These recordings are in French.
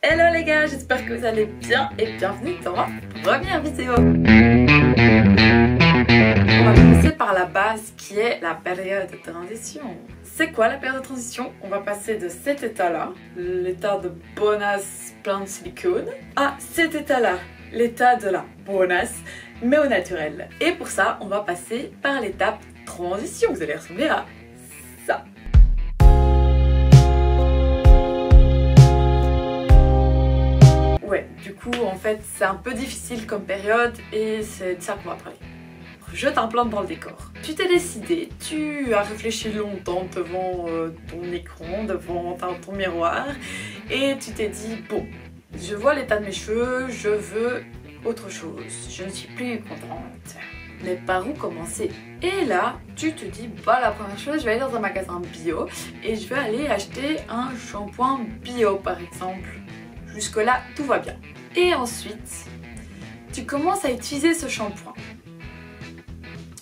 Hello les gars, j'espère que vous allez bien et bienvenue dans ma première vidéo. On va commencer par la base qui est la période de transition. C'est quoi la période de transition? On va passer de cet état-là, l'état de bonasse plein de silicone, à cet état-là, l'état de la bonasse mais au naturel. Et pour ça, on va passer par l'étape transition. Vous allez ressembler à ça. Ouais, du coup, en fait, c'est un peu difficile comme période et c'est de ça qu'on va parler. Je t'implante dans le décor. Tu t'es décidé, tu as réfléchi longtemps devant ton écran, devant ton miroir et tu t'es dit, bon, je vois l'état de mes cheveux, je veux autre chose, je ne suis plus contente. Mais par où commencer? Et là, tu te dis, bah la première chose, je vais aller dans un magasin bio et je vais aller acheter un shampoing bio par exemple. Jusque là, tout va bien. Et ensuite, tu commences à utiliser ce shampoing.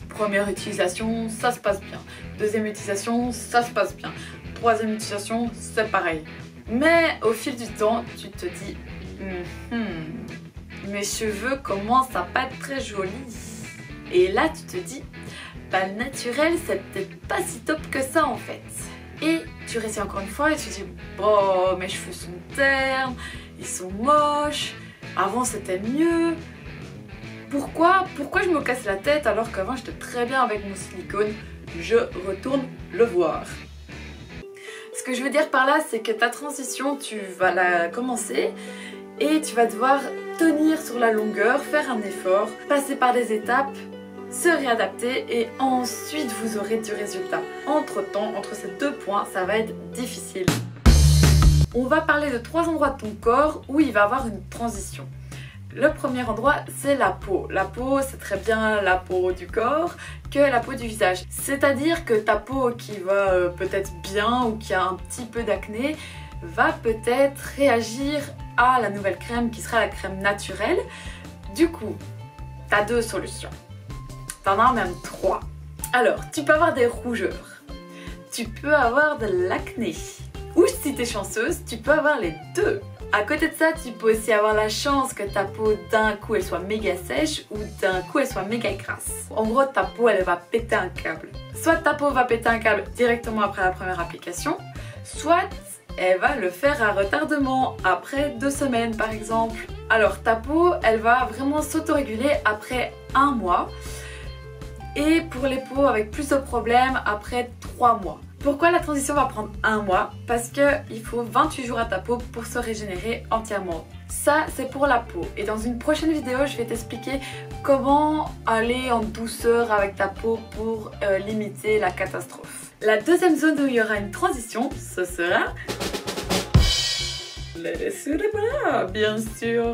Première utilisation, ça se passe bien. Deuxième utilisation, ça se passe bien. Troisième utilisation, c'est pareil. Mais au fil du temps, tu te dis, mes cheveux commencent à pas être très jolis. Et là, tu te dis, bah le naturel, c'est peut-être pas si top que ça en fait. Et tu réessayes encore une fois et tu te dis, bon, mes cheveux sont ternes, ils sont moches, avant c'était mieux. Pourquoi je me casse la tête alors qu'avant j'étais très bien avec mon silicone? Je retourne le voir. Ce que je veux dire par là, c'est que ta transition, tu vas la commencer et tu vas devoir tenir sur la longueur, faire un effort, passer par des étapes, se réadapter et ensuite vous aurez du résultat. Entre-temps, entre ces deux points, ça va être difficile. On va parler de 3 endroits de ton corps où il va y avoir une transition. Le premier endroit, c'est la peau. La peau, c'est très bien la peau du corps que la peau du visage. C'est-à-dire que ta peau qui va peut-être bien ou qui a un petit peu d'acné va peut-être réagir à la nouvelle crème qui sera la crème naturelle. Du coup, tu as 2 solutions. T'en as même 3. Alors, tu peux avoir des rougeurs. Tu peux avoir de l'acné. Ou si t'es chanceuse, tu peux avoir les 2. À côté de ça, tu peux aussi avoir la chance que ta peau d'un coup elle soit méga sèche ou d'un coup elle soit méga grasse. En gros, ta peau elle va péter un câble. Soit ta peau va péter un câble directement après la première application, soit elle va le faire à retardement après 2 semaines par exemple. Alors ta peau elle va vraiment s'autoréguler après 1 mois et pour les peaux avec plus de problèmes après 3 mois. Pourquoi la transition va prendre 1 mois? Parce qu'il faut 28 jours à ta peau pour se régénérer entièrement. Ça, c'est pour la peau. Et dans une prochaine vidéo, je vais t'expliquer comment aller en douceur avec ta peau pour limiter la catastrophe. La deuxième zone où il y aura une transition, ce sera le dessous des bras, bien sûr.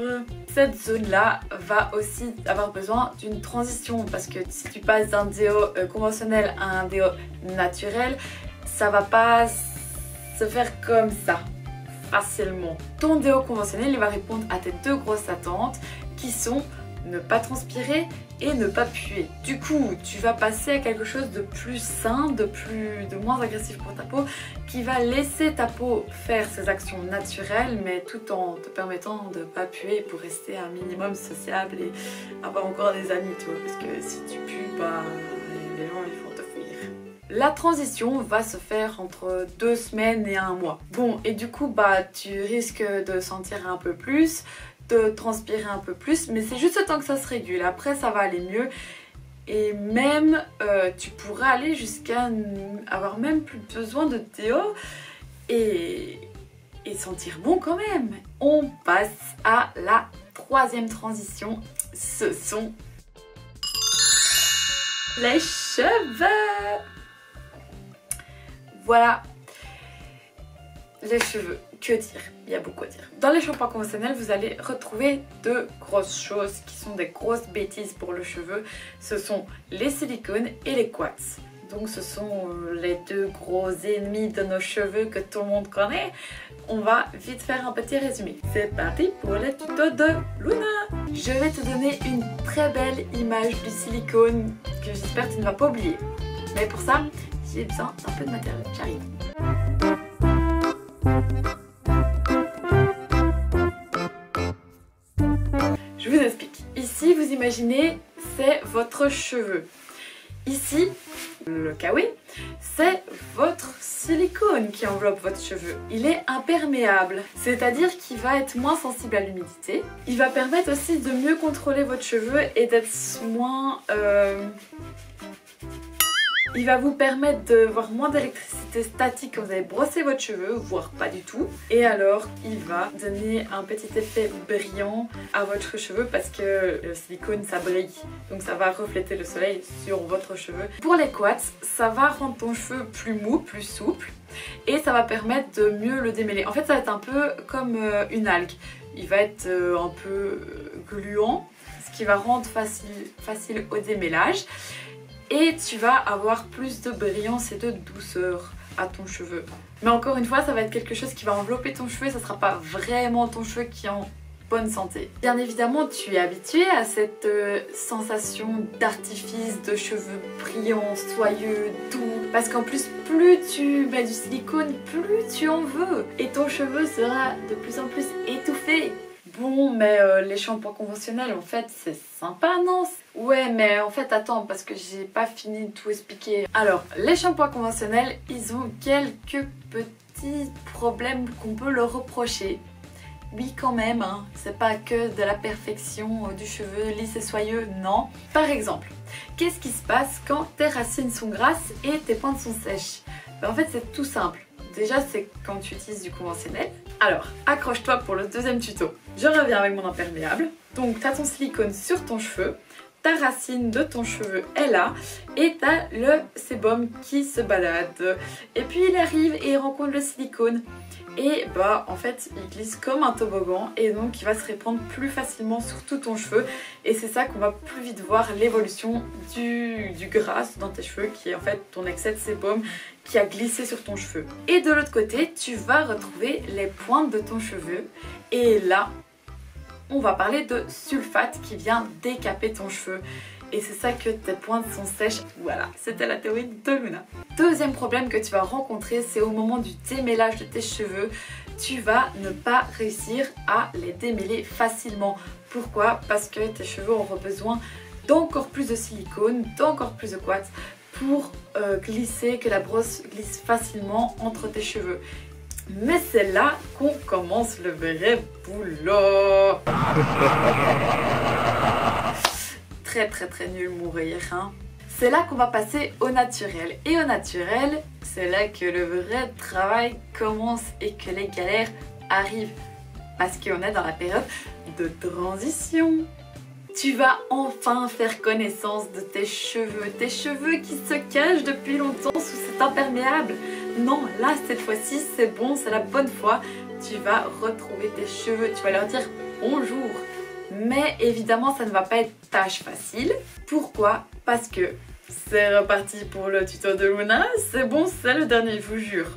Cette zone-là va aussi avoir besoin d'une transition parce que si tu passes d'un déo conventionnel à un déo naturel, ça va pas se faire comme ça, facilement. Ton déo conventionnel, il va répondre à tes 2 grosses attentes qui sont ne pas transpirer et ne pas puer. Du coup, tu vas passer à quelque chose de plus sain, de moins agressif pour ta peau, qui va laisser ta peau faire ses actions naturelles, mais tout en te permettant de ne pas puer pour rester un minimum sociable et avoir encore des amis, tu vois. Parce que si tu pues, bah, les gens ils vont te fuir. La transition va se faire entre 2 semaines et 1 mois. Bon, et du coup, bah, tu risques de sentir un peu plus, de transpirer un peu plus, mais c'est juste le temps que ça se régule. Après, ça va aller mieux. Et même, tu pourras aller jusqu'à avoir même plus besoin de déo et sentir bon quand même. On passe à la 3e transition. Ce sont les cheveux. Voilà, les cheveux. Que dire? Il y a beaucoup à dire. Dans les shampoings conventionnels, vous allez retrouver 2 grosses choses qui sont des grosses bêtises pour le cheveu. Ce sont les silicones et les quartz. Donc ce sont les 2 gros ennemis de nos cheveux que tout le monde connaît. On va vite faire un petit résumé. C'est parti pour le tuto de Luna. Je vais te donner une très belle image du silicone que j'espère que tu ne vas pas oublier. Mais pour ça, j'ai besoin d'un peu de matériel. J'arrive. imaginez, c'est votre cheveu. Ici, le kawaii, c'est votre silicone qui enveloppe votre cheveu. Il est imperméable, c'est-à-dire qu'il va être moins sensible à l'humidité. Il va permettre aussi de mieux contrôler votre cheveu et d'être moins... Il va vous permettre d'avoir moins d'électricité statique quand vous allez brosser votre cheveu, voire pas du tout. Et alors, il va donner un petit effet brillant à votre cheveu parce que le silicone, ça brille. Donc ça va refléter le soleil sur votre cheveu. Pour les quads, ça va rendre ton cheveu plus mou, plus souple. Et ça va permettre de mieux le démêler. En fait, ça va être un peu comme une algue. Il va être un peu gluant, ce qui va rendre facile au démêlage. Et tu vas avoir plus de brillance et de douceur à ton cheveu. Mais encore une fois, ça va être quelque chose qui va envelopper ton cheveu et ça ne sera pas vraiment ton cheveu qui est en bonne santé. Bien évidemment, tu es habitué à cette sensation d'artifice, de cheveux brillants, soyeux, doux. Parce qu'en plus, plus tu mets du silicone, plus tu en veux. Et ton cheveu sera de plus en plus étouffé. Bon, mais les shampoings conventionnels, en fait, c'est sympa, non? Ouais, mais en fait, attends, parce que j'ai pas fini de tout expliquer. Alors, les shampoings conventionnels, ils ont quelques petits problèmes qu'on peut leur reprocher. Oui, quand même, hein. C'est pas que de la perfection du cheveu lisse et soyeux, non. Par exemple, qu'est-ce qui se passe quand tes racines sont grasses et tes pointes sont sèches? Ben, en fait, c'est tout simple. Déjà, c'est quand tu utilises du conventionnel. Alors, accroche-toi pour le deuxième tuto. Je reviens avec mon imperméable. Donc, tu as ton silicone sur ton cheveu, ta racine de ton cheveu est là et tu as le sébum qui se balade. Et puis, il arrive et il rencontre le silicone. Et bah, en fait, il glisse comme un toboggan et donc il va se répandre plus facilement sur tout ton cheveu. Et c'est ça qu'on va plus vite voir l'évolution du gras dans tes cheveux, qui est en fait ton excès de sébum qui a glissé sur ton cheveu. Et de l'autre côté, tu vas retrouver les pointes de ton cheveu. Et là, on va parler de sulfate qui vient décaper ton cheveu. Et c'est ça que tes pointes sont sèches. Voilà, c'était la théorie de Luna. Deuxième problème que tu vas rencontrer, c'est au moment du démêlage de tes cheveux. Tu vas ne pas réussir à les démêler facilement. Pourquoi? Parce que tes cheveux auront besoin d'encore plus de silicone, d'encore plus de quartz pour glisser, que la brosse glisse facilement entre tes cheveux. Mais c'est là qu'on commence le vrai boulot. Très nul mourir, hein. C'est là qu'on va passer au naturel. Et au naturel, c'est là que le vrai travail commence et que les galères arrivent. Parce qu'on est dans la période de transition. Tu vas enfin faire connaissance de tes cheveux qui se cachent depuis longtemps sous cet imperméable. Non, là cette fois-ci c'est bon, c'est la bonne fois. Tu vas retrouver tes cheveux, tu vas leur dire bonjour. Mais évidemment, ça ne va pas être tâche facile. Pourquoi? Parce que c'est reparti pour le tuto de Luna. C'est bon, c'est le dernier, je vous jure.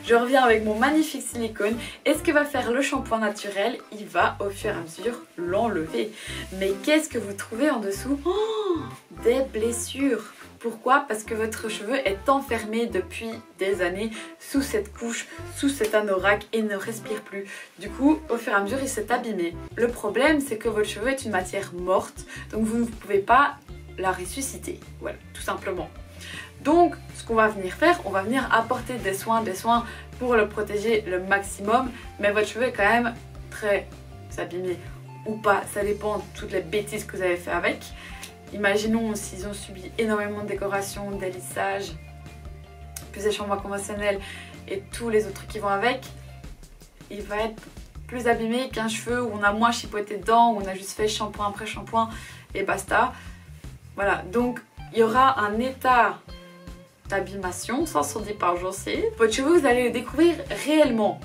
Je reviens avec mon magnifique silicone. Et ce que va faire le shampoing naturel, il va au fur et à mesure l'enlever. Mais qu'est-ce que vous trouvez en dessous? Oh, des blessures. Pourquoi? Parce que votre cheveu est enfermé depuis des années sous cette couche, sous cet anorak et ne respire plus. Du coup, au fur et à mesure, il s'est abîmé. Le problème, c'est que votre cheveu est une matière morte, donc vous ne pouvez pas la ressusciter. Voilà, tout simplement. Donc, ce qu'on va venir faire, on va venir apporter des soins pour le protéger le maximum. Mais votre cheveu est quand même très abîmé ou pas. Ça dépend de toutes les bêtises que vous avez fait avec. Imaginons s'ils ont subi énormément de décorations, des lissages, plus des shampoings conventionnels et tous les autres trucs qui vont avec, il va être plus abîmé qu'un cheveu où on a moins chipoté dedans, où on a juste fait shampoing après shampoing et basta. Voilà, donc il y aura un état d'abîmation, 170 par jour, c'est votre cheveu, vous allez le découvrir réellement.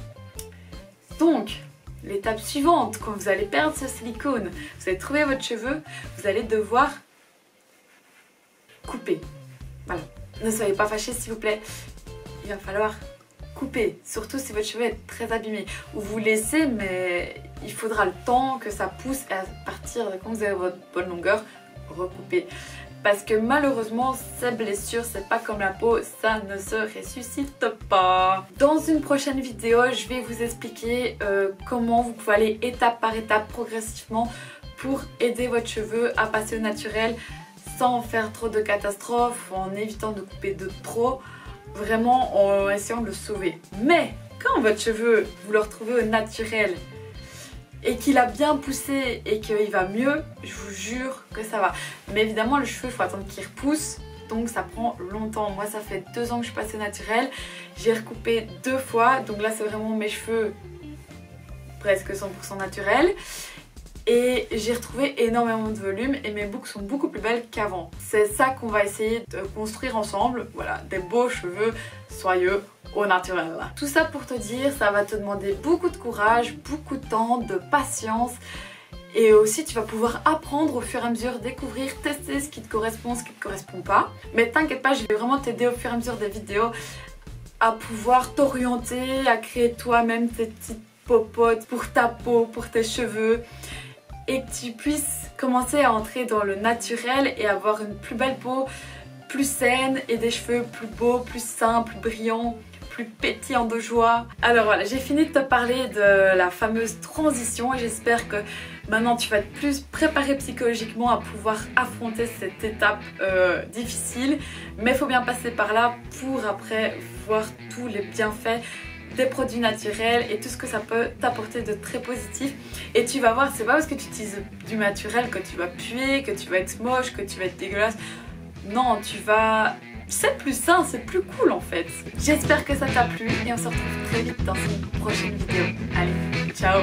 Donc, l'étape suivante, quand vous allez perdre ce silicone, vous allez trouver votre cheveu, vous allez devoir couper. Voilà. Ne soyez pas fâchés s'il vous plaît. Il va falloir couper, surtout si votre cheveu est très abîmé. Ou vous laissez, mais il faudra le temps que ça pousse et à partir de quand vous avez votre bonne longueur, recouper. Parce que malheureusement, ces blessures, c'est pas comme la peau, ça ne se ressuscite pas. Dans une prochaine vidéo, je vais vous expliquer comment vous pouvez aller étape par étape, progressivement, pour aider votre cheveu à passer au naturel sans faire trop de catastrophes, en évitant de couper de trop, vraiment en essayant de le sauver. Mais quand votre cheveu, vous le retrouvez au naturel et qu'il a bien poussé et qu'il va mieux, je vous jure que ça va. Mais évidemment le cheveu, il faut attendre qu'il repousse, donc ça prend longtemps. Moi ça fait 2 ans que je passe au naturel, j'ai recoupé 2 fois, donc là c'est vraiment mes cheveux presque 100% naturels. Et j'ai retrouvé énormément de volume et mes boucles sont beaucoup plus belles qu'avant. C'est ça qu'on va essayer de construire ensemble, voilà, des beaux cheveux soyeux au naturel. Tout ça pour te dire, ça va te demander beaucoup de courage, beaucoup de temps, de patience. Et aussi tu vas pouvoir apprendre au fur et à mesure, découvrir, tester ce qui te correspond, ce qui ne te correspond pas. Mais t'inquiète pas, je vais vraiment t'aider au fur et à mesure des vidéos à pouvoir t'orienter, à créer toi-même tes petites popotes pour ta peau, pour tes cheveux. Et que tu puisses commencer à entrer dans le naturel et avoir une plus belle peau, plus saine et des cheveux plus beaux, plus sains, plus brillants, plus pétillants de joie. Alors voilà, j'ai fini de te parler de la fameuse transition et j'espère que maintenant tu vas être plus préparé psychologiquement à pouvoir affronter cette étape difficile. Mais il faut bien passer par là pour après voir tous les bienfaits des produits naturels et tout ce que ça peut t'apporter de très positif. Et tu vas voir, c'est pas parce que tu utilises du naturel que tu vas puer, que tu vas être moche, que tu vas être dégueulasse. Non, tu vas... c'est plus sain, c'est plus cool en fait. J'espère que ça t'a plu et on se retrouve très vite dans une prochaine vidéo. Allez, ciao!